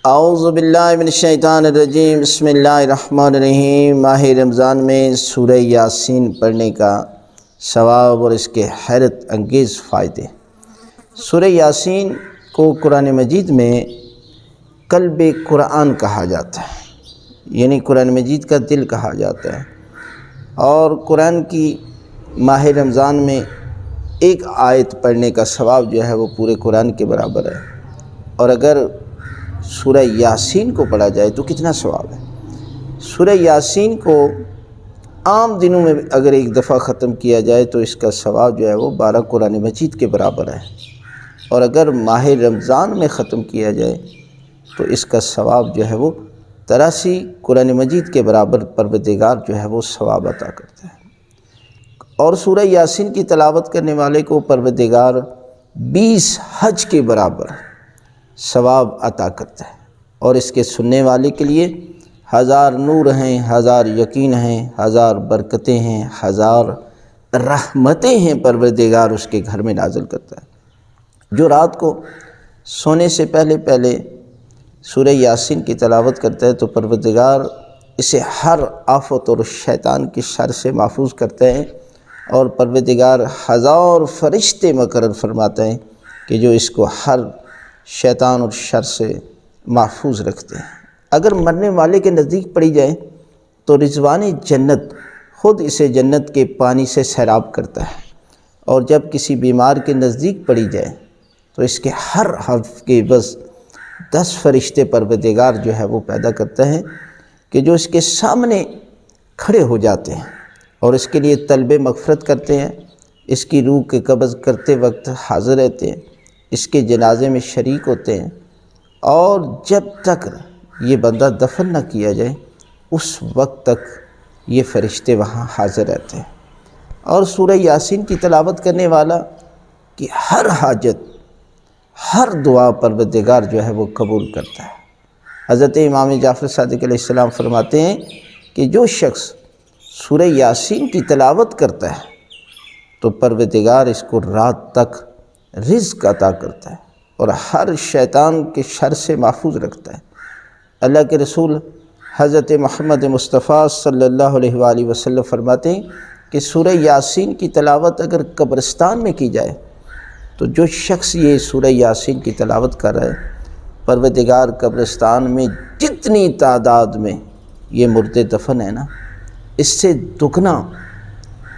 اعوذ باللہ من الشیطان الرجیم، بسم اللہ الرحمن الرحیم۔ ماہ رمضان میں سورہ یاسین پڑھنے کا ثواب اور اس کے حیرت انگیز فائدے۔ سورہ یاسین کو قرآن مجید میں قلب قرآن کہا جاتا ہے، یعنی قرآن مجید کا دل کہا جاتا ہے، اور قرآن کی ماہ رمضان میں ایک آیت پڑھنے کا ثواب جو ہے وہ پورے قرآن کے برابر ہے، اور اگر سورہ یاسین کو پڑھا جائے تو کتنا ثواب ہے۔ سورہ یاسین کو عام دنوں میں اگر ایک دفعہ ختم کیا جائے تو اس کا ثواب جو ہے وہ 12 قرآن مجید کے برابر ہے، اور اگر ماہ رمضان میں ختم کیا جائے تو اس کا ثواب جو ہے وہ 83 قرآن مجید کے برابر پروردگار جو ہے وہ ثواب عطا کرتا ہے۔ اور سورہ یاسین کی تلاوت کرنے والے کو پروردگار 20 حج کے برابر ثواب عطا کرتا ہے، اور اس کے سننے والے کے لیے 1000 نور ہیں، 1000 یقین ہیں، 1000 برکتیں ہیں، 1000 رحمتیں ہیں پروردگار اس کے گھر میں نازل کرتا ہے۔ جو رات کو سونے سے پہلے سورہ یاسین کی تلاوت کرتا ہے تو پروردگار اسے ہر آفت اور شیطان کی شر سے محفوظ کرتا ہے، اور پروردگار 1000 فرشتے مقرر فرماتا ہے کہ جو اس کو ہر شیطان اور شر سے محفوظ رکھتے ہیں۔ اگر مرنے والے کے نزدیک پڑی جائے تو رضوان جنت خود اسے جنت کے پانی سے سیراب کرتا ہے، اور جب کسی بیمار کے نزدیک پڑی جائے تو اس کے ہر حرف کے بس 10 فرشتے پروردگار جو ہے وہ پیدا کرتا ہے کہ جو اس کے سامنے کھڑے ہو جاتے ہیں اور اس کے لیے طلب مغفرت کرتے ہیں، اس کی روح کے قبض کرتے وقت حاضر رہتے ہیں، اس کے جنازے میں شریک ہوتے ہیں، اور جب تک یہ بندہ دفن نہ کیا جائے اس وقت تک یہ فرشتے وہاں حاضر رہتے ہیں۔ اور سورہ یاسین کی تلاوت کرنے والا کی ہر حاجت، ہر دعا پروردگار جو ہے وہ قبول کرتا ہے۔ حضرت امام جعفر صادق علیہ السلام فرماتے ہیں کہ جو شخص سورہ یاسین کی تلاوت کرتا ہے تو پروردگار اس کو رات تک رزق عطا کرتا ہے اور ہر شیطان کے شر سے محفوظ رکھتا ہے۔ اللہ کے رسول حضرت محمد مصطفیٰ صلی اللہ علیہ وآلہ وسلم فرماتے ہیں کہ سورہ یاسین کی تلاوت اگر قبرستان میں کی جائے تو جو شخص یہ سورہ یاسین کی تلاوت کر رہا ہے، پروردگار قبرستان میں جتنی تعداد میں یہ مردے دفن ہے نا، اس سے دگنا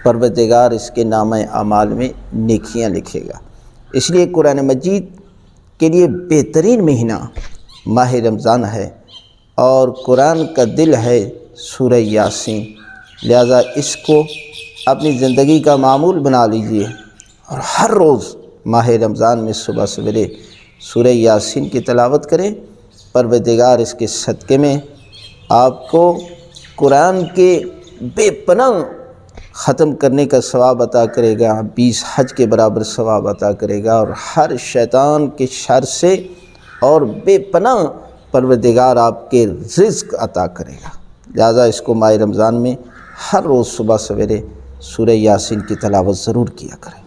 پروردگار اس کے نامہ اعمال میں نیکیاں لکھے گا۔ اس لیے قرآن مجید کے لیے بہترین مہینہ ماہ رمضان ہے، اور قرآن کا دل ہے سورہ یاسین، لہذا اس کو اپنی زندگی کا معمول بنا لیجئے، اور ہر روز ماہ رمضان میں صبح سویرے سورہ یاسین کی تلاوت کریں۔ پروردگار اس کے صدقے میں آپ کو قرآن کے بے پناہ ختم کرنے کا ثواب عطا کرے گا، 20 حج کے برابر ثواب عطا کرے گا، اور ہر شیطان کے شر سے اور بے پناہ پروردگار آپ کے رزق عطا کرے گا۔ لہذا اس کو ماہ رمضان میں ہر روز صبح سویرے سورہ یاسین کی تلاوت ضرور کیا کریں۔